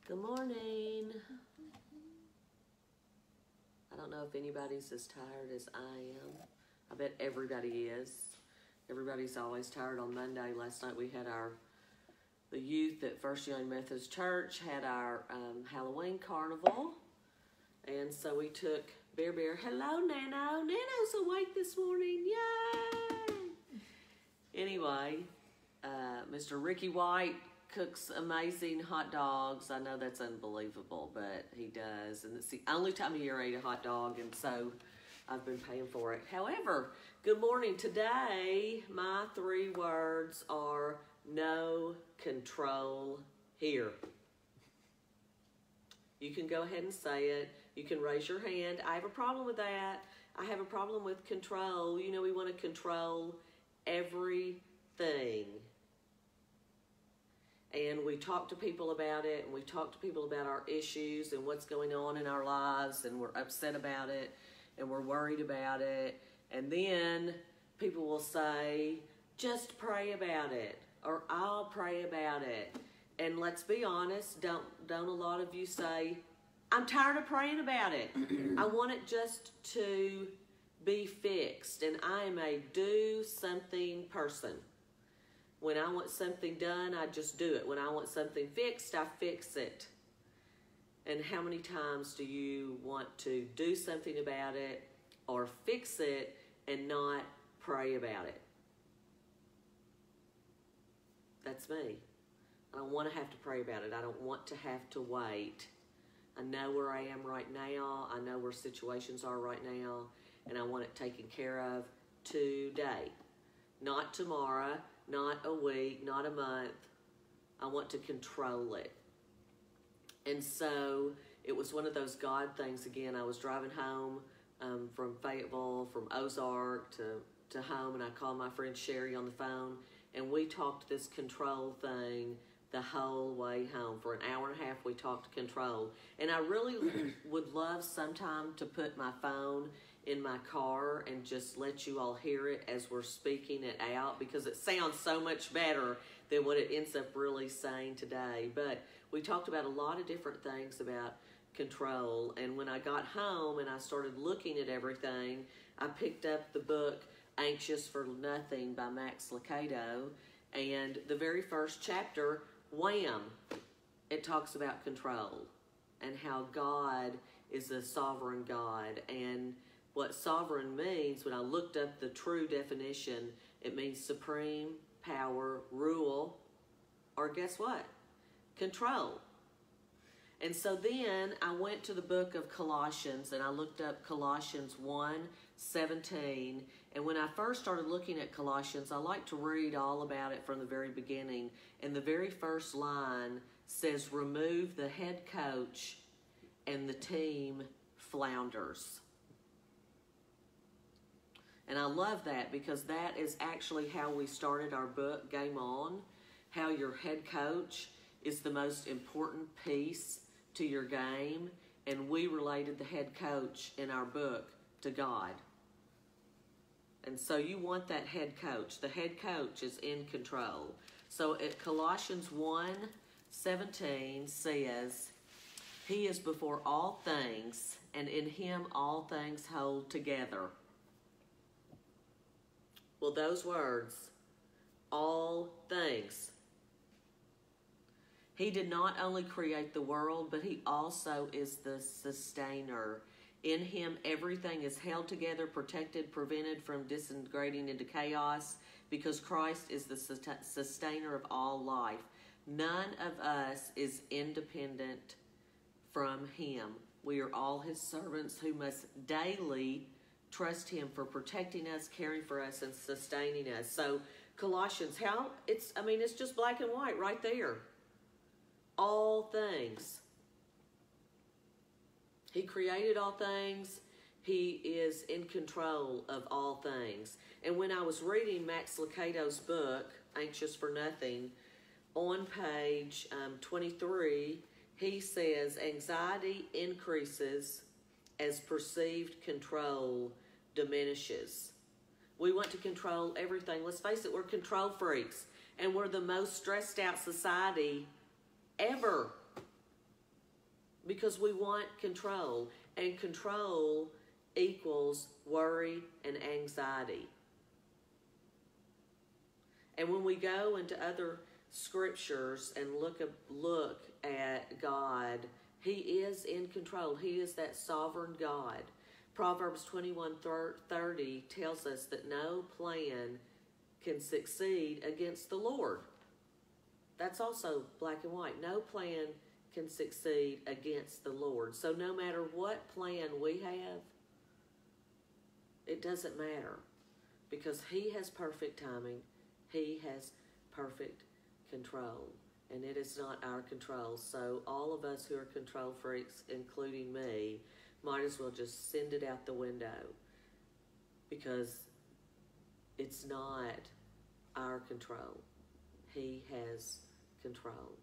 Good morning. I don't know if anybody's as tired as I am. I bet everybody is. Everybody's always tired on Monday. Last night we had the youth at First Young Methodist Church had our Halloween carnival. And so we took Bear. Hello, Nano. Nano's awake this morning. Yay! Anyway, Mr. Ricky White cooks amazing hot dogs. I know that's unbelievable, but he does. And it's the only time of year I eat a hot dog, and so I've been paying for it. However, good morning. Today, my 3 words are no control here. You can go ahead and say it. You can raise your hand. I have a problem with that. I have a problem with control. You know, we want to control everything. And we talk to people about it, and we talk to people about our issues and what's going on in our lives, and we're upset about it, and we're worried about it. And then people will say, just pray about it, or I'll pray about it. And let's be honest, don't a lot of you say, I'm tired of praying about it. I want it just to be fixed, and I am a do something person. When I want something done, I just do it. When I want something fixed, I fix it. And how many times do you want to do something about it or fix it and not pray about it? That's me. I don't want to have to pray about it. I don't want to have to wait. I know where I am right now. I know where situations are right now. And I want it taken care of today. Not tomorrow, not a week, not a month. I want to control it. And so it was one of those God things again. I was driving home from Fayetteville, from Ozark to home, and I called my friend Sherry on the phone, and we talked this control thing the whole way home. For an hour and a half, we talked control. And I really would love sometime to put my phone in my car and just let you all hear it as we're speaking it out, because it sounds so much better than what it ends up really saying today. But we talked about a lot of different things about control. And when I got home and I started looking at everything, I picked up the book Anxious for Nothing by Max Lucado, and the very first chapter, wham, it talks about control and how God is a sovereign God. And what sovereign means, when I looked up the true definition, it means supreme power, rule, or guess what? Control. And so then I went to the book of Colossians, and I looked up Colossians 1:17. And when I first started looking at Colossians, I like to read all about it from the very beginning. And the very first line says, remove the head coach and the team flounders. And I love that, because that is actually how we started our book, Game On, how your head coach is the most important piece to your game. And we related the head coach in our book to God. And so you want that head coach. The head coach is in control. So at Colossians 1:17 says, he is before all things, and in him all things hold together. Well, those words, all things. He did not only create the world, but he also is the sustainer. In him, everything is held together, protected, prevented from disintegrating into chaos, because Christ is the sustainer of all life. None of us is independent from him. We are all his servants who must daily trust him for protecting us, caring for us, and sustaining us. So Colossians, it's just black and white right there. All things. He created all things. He is in control of all things. And when I was reading Max Lucado's book, Anxious for Nothing, on page 23, he says, anxiety increases as perceived control diminishes. We want to control everything. Let's face it, we're control freaks. And we're the most stressed out society ever. because we want control, and control equals worry and anxiety. And when we go into other scriptures and look at God, He is in control. He is that sovereign God. Proverbs 21:30 tells us that no plan can succeed against the Lord. That's also black and white. No plan can succeed against the Lord. So no matter what plan we have, it doesn't matter, because He has perfect timing. He has perfect control, and it is not our control. So all of us who are control freaks, including me, might as well just send it out the window, because it's not our control. He has control,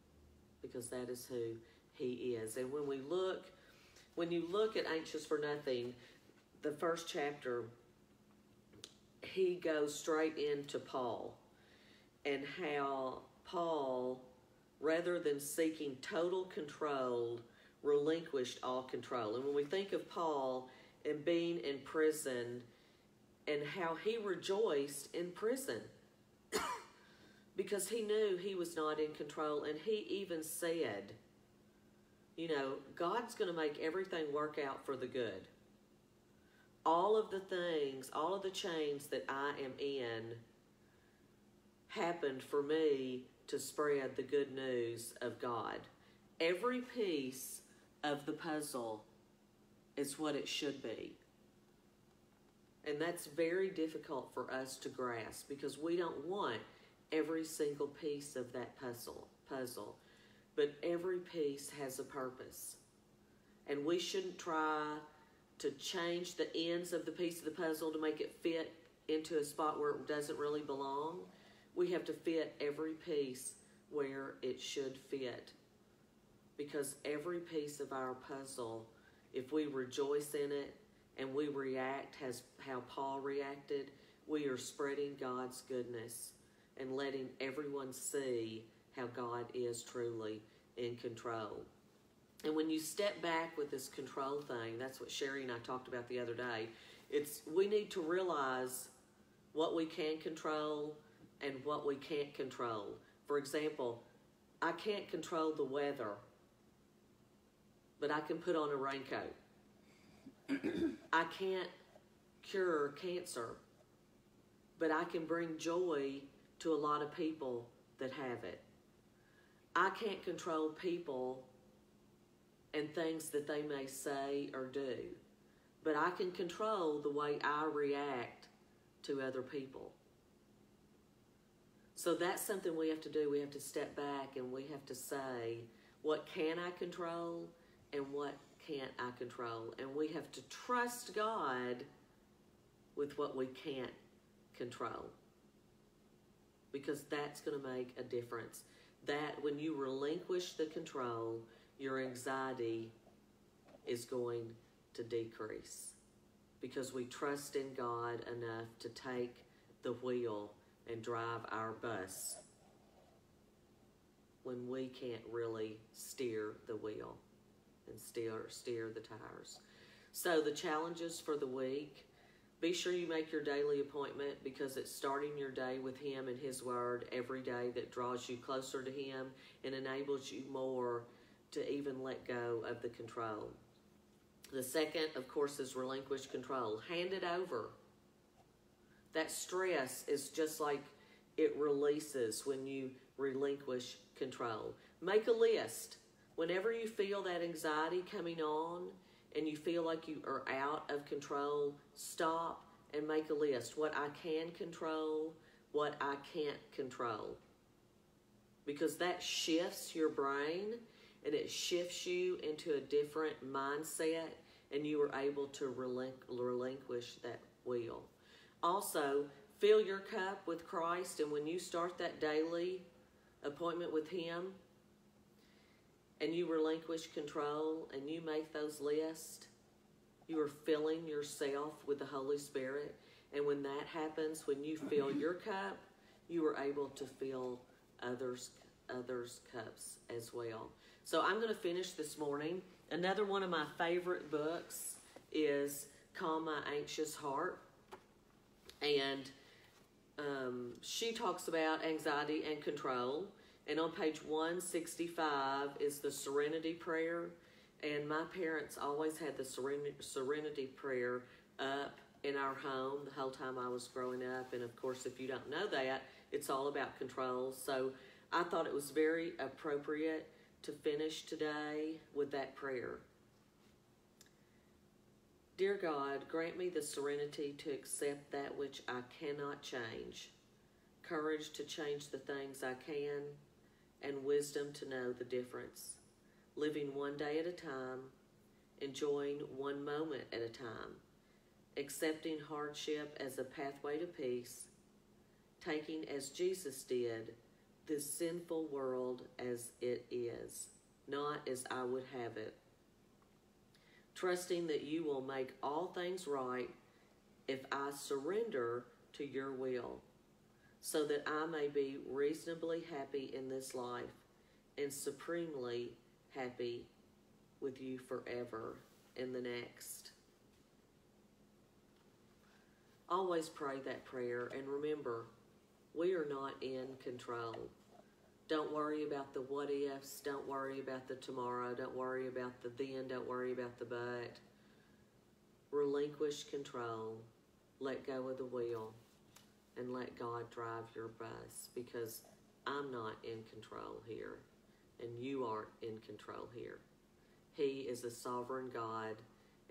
because that is who He is. And when you look at Anxious for Nothing, the first chapter, he goes straight into Paul, and how Paul, rather than seeking total control, relinquished all control. And when we think of Paul and being in prison, and how he rejoiced in prison because he knew he was not in control. And he even said, God's going to make everything work out for the good. All of the things, all of the chains that I am in happened for me to spread the good news of God. Every piece of the puzzle is what it should be. And that's very difficult for us to grasp, because we don't want every single piece of that puzzle. But every piece has a purpose. And we shouldn't try to change the ends of the piece of the puzzle to make it fit into a spot where it doesn't really belong. We have to fit every piece where it should fit. Because every piece of our puzzle, if we rejoice in it and we react as how Paul reacted, we are spreading God's goodness and letting everyone see how God is truly in control. And when you step back with this control thing, that's what Sherry and I talked about the other day. We need to realize what we can control and what we can't control. For example, I can't control the weather, but I can put on a raincoat. I can't cure cancer, but I can bring joy to a lot of people that have it. I can't control people and things that they may say or do, but I can control the way I react to other people. So that's something we have to do. We have to step back and we have to say, what can I control and what can't I control? And we have to trust God with what we can't control, because that's going to make a difference. That when you relinquish the control, your anxiety is going to decrease, because we trust in God enough to take the wheel and drive our bus when we can't really steer the wheel and steer the tires. So the challenges for the week: be sure you make your daily appointment, because it's starting your day with Him and His Word every day that draws you closer to Him and enables you more to even let go of the control. The second, of course, is relinquish control. Hand it over. That stress is just like it releases when you relinquish control. Make a list. Whenever you feel that anxiety coming on and you feel like you are out of control, stop and make a list. What I can control, what I can't control. Because that shifts your brain and it shifts you into a different mindset, and you are able to relinquish that wheel. Also, fill your cup with Christ, and when you start that daily appointment with Him and you relinquish control and you make those lists, you are filling yourself with the Holy Spirit. And when that happens, when you fill your cup, you are able to fill others' others' cups as well. So I'm going to finish this morning. Another one of my favorite books is Calm My Anxious Heart. And she talks about anxiety and control. And on page 165 is the Serenity Prayer. And my parents always had the Serenity Prayer up in our home the whole time I was growing up. And of course, if you don't know that, it's all about control. So I thought it was very appropriate to finish today with that prayer. Dear God, grant me the serenity to accept that which I cannot change, courage to change the things I can, and wisdom to know the difference. Living one day at a time, enjoying one moment at a time, accepting hardship as a pathway to peace, taking as Jesus did this sinful world as it is, not as I would have it. Trusting that you will make all things right if I surrender to your will, so that I may be reasonably happy in this life and supremely happy with you forever in the next. Always pray that prayer, and remember, we are not in control. Don't worry about the what ifs. Don't worry about the tomorrow. Don't worry about the then. Don't worry about the but. Relinquish control. Let go of the wheel and let God drive your bus, because I'm not in control here and you aren't in control here. He is a sovereign God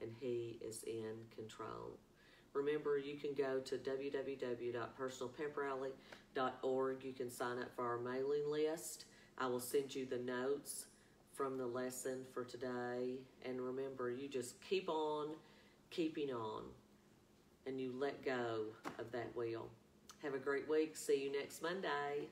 and He is in control. Remember, you can go to www.personalpeprally.org. You can sign up for our mailing list. I will send you the notes from the lesson for today. And remember, you just keep on keeping on, and you let go of that wheel. Have a great week. See you next Monday.